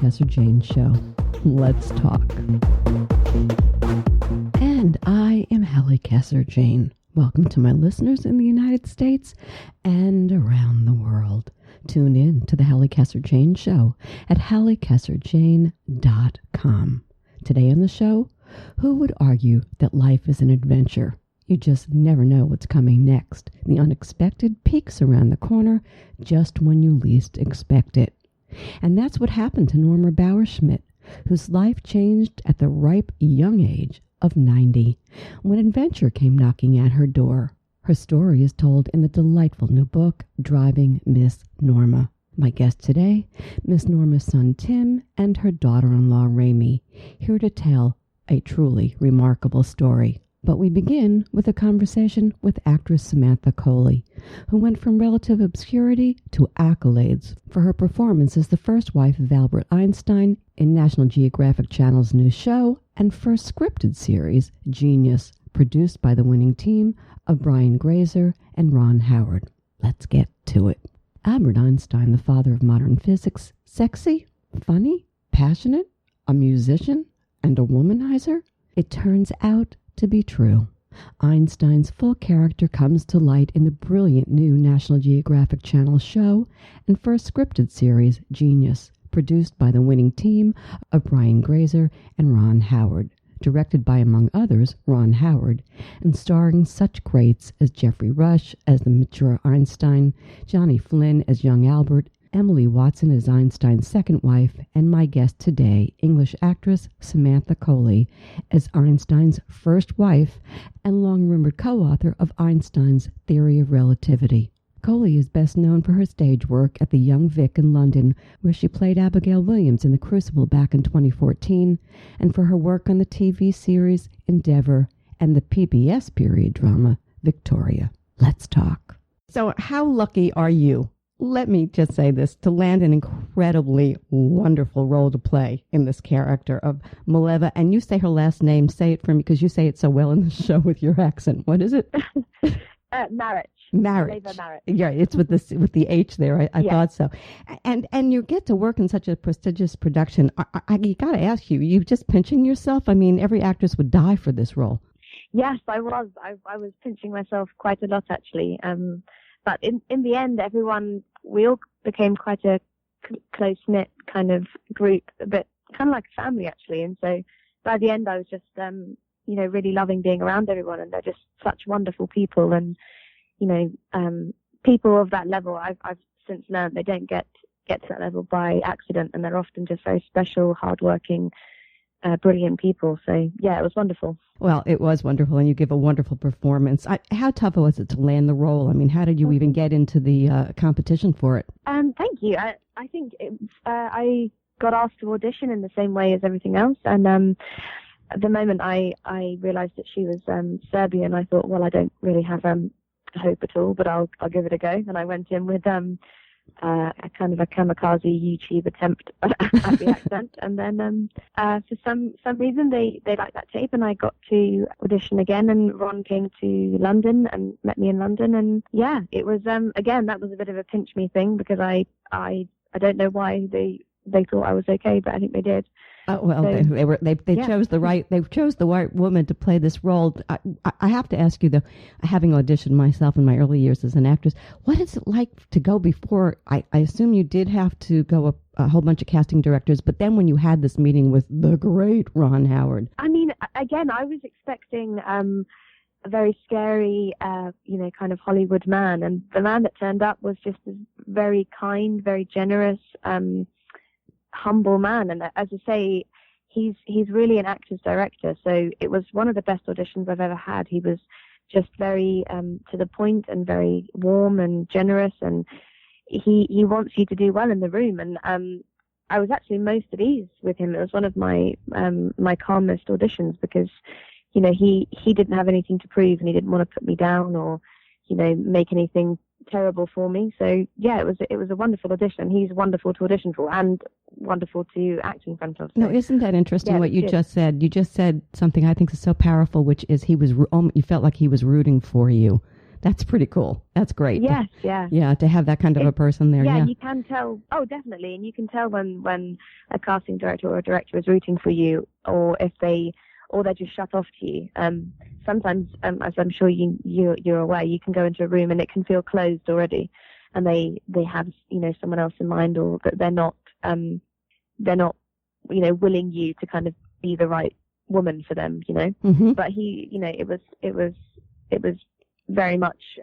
Casser-Jayne Show. Let's talk. And I am Halli Casser-Jayne. Welcome to my listeners in the United States and around the world. Tune in to the Halli Casser-Jayne Show at HalliCasser-Jayne.com. Today on the show, who would argue that life is an adventure? You just never know what's coming next. The unexpected peaks around the corner just when you least expect it. And that's what happened to Norma Bauerschmidt, whose life changed at the ripe young age of 90, when adventure came knocking at her door. Her story is told in the delightful new book, Driving Miss Norma. My guest today, Miss Norma's son Tim and her daughter-in-law Rami, here to tell a truly remarkable story. But we begin with a conversation with actress Samantha Colley, who went from relative obscurity to accolades for her performance as the first wife of Albert Einstein in National Geographic Channel's new show and first scripted series, Genius, produced by the winning team of Brian Grazer and Ron Howard. Let's get to it. Albert Einstein, the father of modern physics, sexy, funny, passionate, a musician, and a womanizer? It turns out to be true. Einstein's full character comes to light in the brilliant new National Geographic Channel show and first scripted series, Genius, produced by the winning team of Brian Grazer and Ron Howard, directed by, among others, Ron Howard, and starring such greats as Geoffrey Rush as the mature Einstein, Johnny Flynn as young Albert, Emily Watson as Einstein's second wife, and my guest today, English actress Samantha Colley, as Einstein's first wife and long-rumored co-author of Einstein's Theory of Relativity. Colley is best known for her stage work at the Young Vic in London, where she played Abigail Williams in The Crucible back in 2014, and for her work on the TV series Endeavour and the PBS period drama Victoria. Let's talk. So how lucky are you? Let me just say this, to land an incredibly wonderful role to play in this character of Mileva. And you say her last name. Say it for me, because you say it so well in the show with your accent. What is it? Marić. Marić. Mileva Marić. Yeah, it's with the H there. I Yeah. thought so. And you get to work in such a prestigious production. I got to ask you, you just pinching yourself? I mean, every actress would die for this role. Yes, I was. I was pinching myself quite a lot, actually. But in the end, we all became quite a close-knit kind of group, a bit kind of like a family, actually. And so by the end, I was just, really loving being around everyone. And they're just such wonderful people. And, people of that level, I've since learned they don't get to that level by accident. And they're often just very special, hardworking, brilliant people. So, yeah, it was wonderful. Well, it was wonderful, and you give a wonderful performance. How tough was it to land the role? I mean, how did you even get into the competition for it? Thank you. I think I got asked to audition in the same way as everything else, and at the moment I realised that she was Serbian. I thought, well, I don't really have hope at all, but I'll give it a go. And I went in with a kind of a kamikaze YouTube attempt at the accent, and then for some reason they liked that tape, and I got to audition again, and Ron came to London and met me in London, and yeah, it was again, that was a bit of a pinch me thing, because I don't know why they thought I was okay, but I think they did. Well, so, they chose the right woman to play this role. I have to ask you though, having auditioned myself in my early years as an actress, what is it like to go before? I assume you did have to go a whole bunch of casting directors, but then when you had this meeting with the great Ron Howard, I mean, again, I was expecting a very scary, kind of Hollywood man, and the man that turned up was just a very kind, very generous, humble man. And as I say, he's really an actor's director, so it was one of the best auditions I've ever had. He was just very to the point and very warm and generous, and he wants you to do well in the room. And I was actually most at ease with him. It was one of my my calmest auditions, because he didn't have anything to prove, and he didn't want to put me down or make anything terrible for me. So yeah, it was a wonderful audition. He's wonderful to audition for and wonderful to act in front of. So, no, isn't that interesting what you just said? You just said something I think is so powerful, which is you felt like he was rooting for you. That's pretty cool. That's great. Yes, yeah. Yeah, to have that kind of a person there. Yeah, Yeah, you can tell. Oh, definitely. And you can tell when a casting director or a director is rooting for you, or they're just shut off to you. Sometimes, as I'm sure you're aware, you can go into a room and it can feel closed already, and they have someone else in mind, or that they're not willing you to kind of be the right woman for them. Mm-hmm. But he, it was very much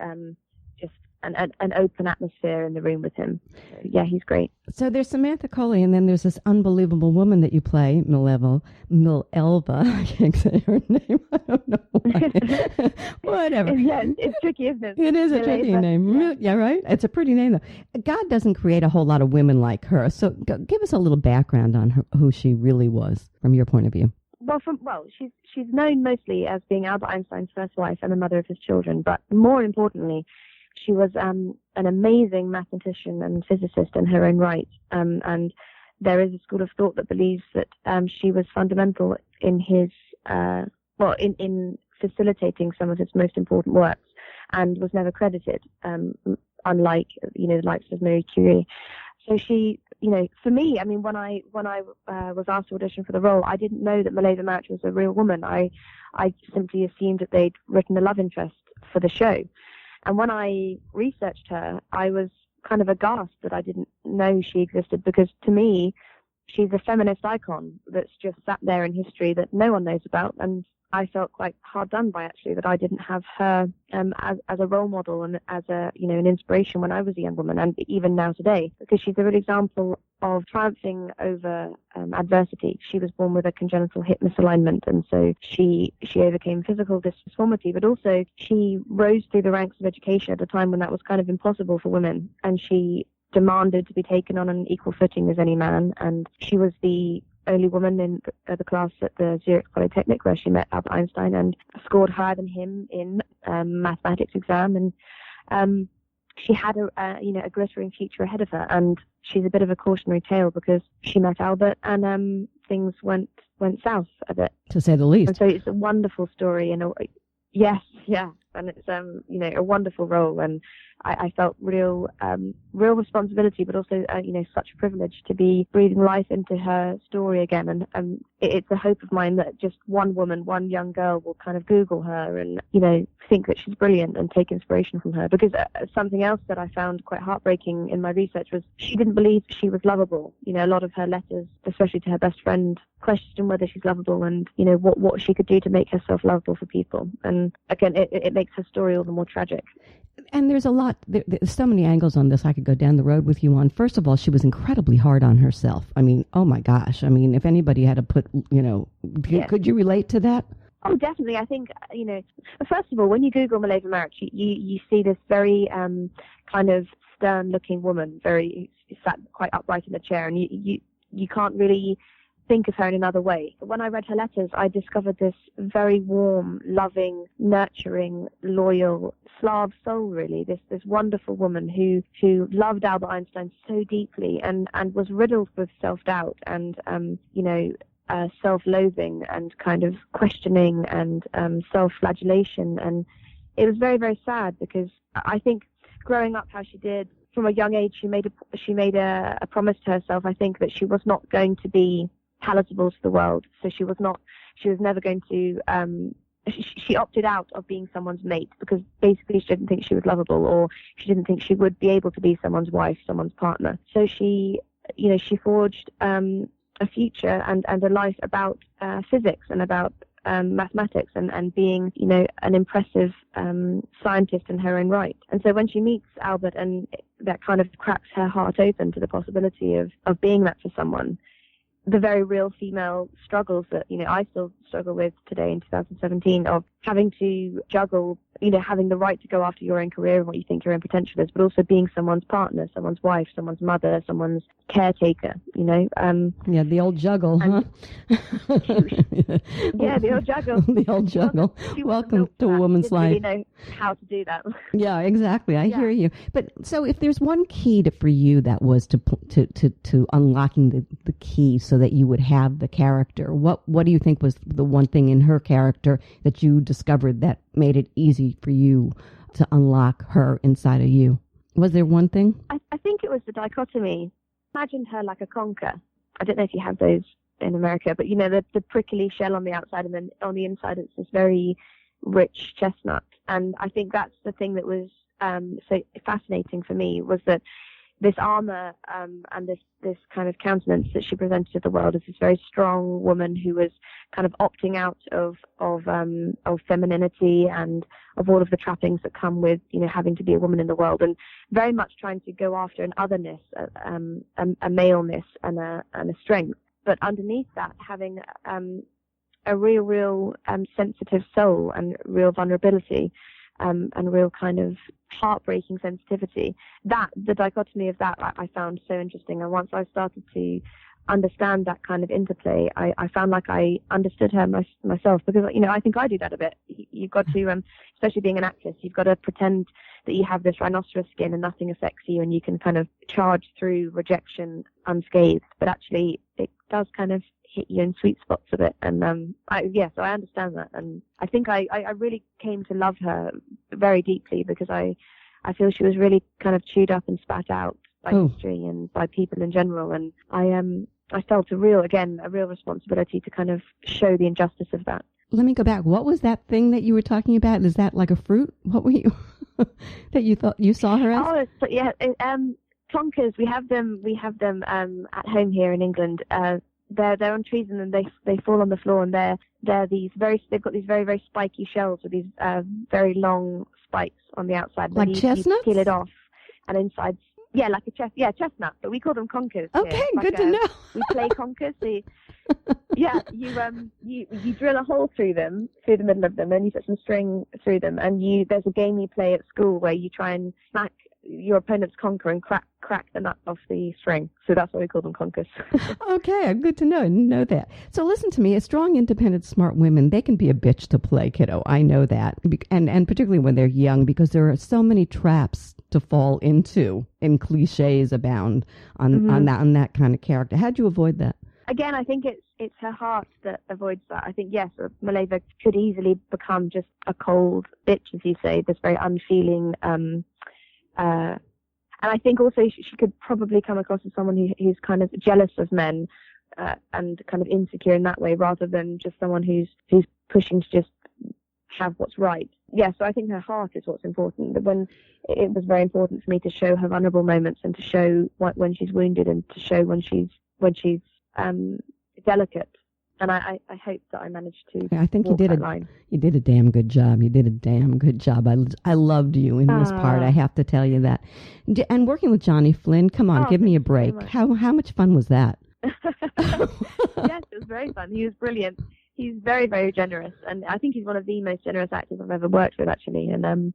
just an open atmosphere in the room with him. So, yeah, he's great. So there's Samantha Colley, and then there's this unbelievable woman that you play, Mileva. I can't say her name. I don't know why. Whatever. Yeah, it's tricky, isn't it? It is a tricky name. Yeah, right? It's a pretty name, though. God doesn't create a whole lot of women like her. So give us a little background on her, who she really was, from your point of view. Well, she's known mostly as being Albert Einstein's first wife and the mother of his children, but more importantly, she was an amazing mathematician and physicist in her own right. And there is a school of thought that believes that she was fundamental in his in facilitating some of his most important works, and was never credited, unlike the likes of Marie Curie. So she, for me, I mean, when I was asked to audition for the role, I didn't know that Mileva Marić was a real woman. I simply assumed that they'd written a love interest for the show. And when I researched her, I was kind of aghast that I didn't know she existed, because to me, she's a feminist icon that's just sat there in history that no one knows about. And I felt quite hard done by, actually, that I didn't have her as a role model and as an inspiration when I was a young woman, and even now today, because she's a real example of triumphing over adversity. She was born with a congenital hip misalignment, and so she overcame physical disformity, but also she rose through the ranks of education at a time when that was kind of impossible for women, and she demanded to be taken on an equal footing as any man. And she was the only woman in the class at the Zurich Polytechnic where she met Albert Einstein, and scored higher than him in mathematics exam. And she had a glittering future ahead of her. And she's a bit of a cautionary tale, because she met Albert and things went south a bit, to say the least. And so it's a wonderful story, and and it's a wonderful role, and I felt real responsibility, but also such a privilege to be breathing life into her story again. And it's a hope of mine that just one woman, one young girl, will kind of Google her and think that she's brilliant and take inspiration from her. Because something else that I found quite heartbreaking in my research was she didn't believe she was lovable. A lot of her letters, especially to her best friend, question whether she's lovable and what she could do to make herself lovable for people. And again, it makes her story all the more tragic. And there's there's so many angles on this I could go down the road with you on. First of all, she was incredibly hard on herself. I mean, oh my gosh. I mean, if anybody had to put, could you relate to that? Oh, definitely. I think, first of all, when you Google Mileva Marić, you see this very kind of stern-looking woman, very sat quite upright in a chair, and you can't really think of her in another way. But when I read her letters, I discovered this very warm, loving, nurturing, loyal Slav soul, really. This wonderful woman who loved Albert Einstein so deeply and was riddled with self-doubt and, self-loathing and kind of questioning and self-flagellation. And it was very, very sad, because I think growing up how she did, from a young age, she made a promise to herself, I think, that she was not going to be palatable to the world. So she was never going to, she opted out of being someone's mate, because basically she didn't think she was lovable, or she didn't think she would be able to be someone's wife, someone's partner. So she forged a future and a life about physics and about mathematics and being, an impressive scientist in her own right. And so when she meets Albert, and that kind of cracks her heart open to the possibility of being that for someone, the very real female struggles that, I still struggle with today in 2017, of having to juggle, having the right to go after your own career and what you think your own potential is, but also being someone's partner, someone's wife, someone's mother, someone's caretaker, Yeah, the old juggle, huh? Yeah, the old juggle. The old juggle. Welcome to a woman's life. She didn't really know how to do that. Yeah, exactly. I hear you. But so if there's one key for you that was to unlocking the key so that you would have the character, what do you think was the one thing in her character that you discovered that made it easy for you to unlock her inside of you? Was there one thing? I think it was the dichotomy. Imagined her like a conker. I don't know if you have those in America, but the prickly shell on the outside, and then on the inside it's this very rich chestnut. And I think that's the thing that was so fascinating for me, was that this armor and this kind of countenance that she presented to the world as this very strong woman who was kind of opting out of femininity and of all of the trappings that come with having to be a woman in the world, and very much trying to go after an otherness, a maleness and a strength, but underneath that having a real sensitive soul and real vulnerability. And real kind of heartbreaking sensitivity. The dichotomy of that I found so interesting. And once I started to understand that kind of interplay, I found like I understood her myself, because I think I do that a bit. You've got to, especially being an actress, you've got to pretend that you have this rhinoceros skin and nothing affects you, and you can kind of charge through rejection unscathed. But actually, it does kind of hit you in sweet spots a bit, and so I understand that, and I think I really came to love her very deeply, because I feel she was really kind of chewed up and spat out by history and by people in general, and I felt a real responsibility to kind of show the injustice of that. Let me go back. What was that thing that you were talking about? Is that like a fruit? What were you that you thought you saw her as? Plonkers. We have them at home here in England. They're on trees, and then they fall on the floor, and they've got these very, very spiky shells with these very long spikes on the outside. Like chestnuts? You peel it off, and inside, like a chestnut, but we call them conkers. Okay, good to know. We play conkers. So, you drill a hole through the middle of them, and you put some string through them, and there's a game you play at school where you try and smack your opponent's conker and crack the nut off the string. So that's why we call them conkers. Okay, good to know. I didn't know that. So listen to me, strong, independent, smart women, they can be a bitch to play, kiddo. I know that. And particularly when they're young, because there are so many traps to fall into, and cliches abound on that kind of character. How'd you avoid that? Again, I think it's her heart that avoids that. I think, yes, Mileva could easily become just a cold bitch, as you say, this very unfeeling, and I think also she could probably come across as someone who's kind of jealous of men and kind of insecure in that way, rather than just someone who's pushing to just have what's right. Yeah, so I think her heart is what's important. But when it was very important for me to show her vulnerable moments, and to show when she's wounded, and to show when she's delicate. And I hope that I managed to. I think walk that line. You did a damn good job. You did a damn good job. I loved you in this part. I have to tell you that. And working with Johnny Flynn, come on, give me a break. How much fun was that? Yes, it was very fun. He was brilliant. He's very, very generous, and I think he's one of the most generous actors I've ever worked with, actually. And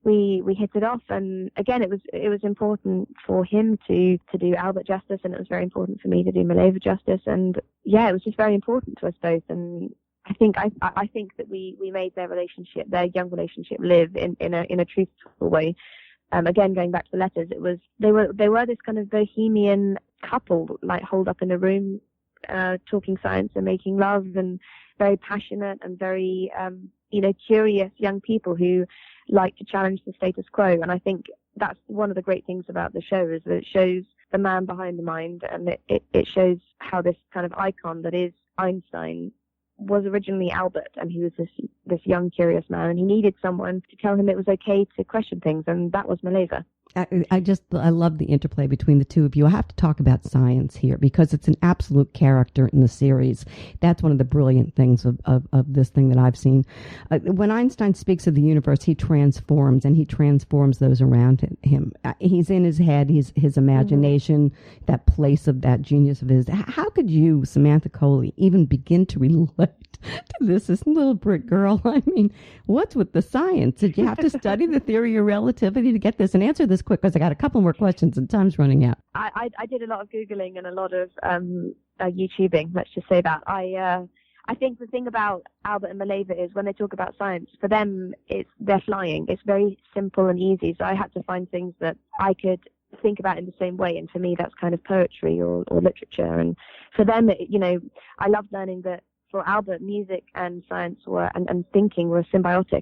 we hit it off, and again, it was important for him to do Albert justice, and it was very important for me to do Mileva justice, and it was just very important to us both. And I think that we made their young relationship, live in a truthful way. Again, going back to the letters, they were this kind of bohemian couple, like holed up in a room, talking science and making love, and very passionate and very curious young people who like to challenge the status quo. And I think that's one of the great things about the show, is that it shows the man behind the mind, and it shows how this kind of icon that is Einstein was originally Albert, and he was this young, curious man, and he needed someone to tell him it was okay to question things, and that was Mileva. I love the interplay between the two of you. I have to talk about science here, because it's an absolute character in the series. That's one of the brilliant things of this thing that I've seen. When Einstein speaks of the universe, he transforms, and he transforms those around him. He's in his head, his imagination, that place of that genius of his. How could you, Samantha Colley, even begin to relate to this little Brit girl? I mean, what's with the science? Did you have to study the theory of relativity to get this? And answer this quick, because I got a couple more questions and time's running out. I did a lot of Googling and a lot of YouTubing, let's just say that. I think the thing about Albert and Mileva is when they talk about science, for them, they're flying. It's very simple and easy, so I had to find things that I could think about in the same way, and for me that's kind of poetry or literature. And for them, I loved learning that for Albert, music and science and thinking were symbiotic.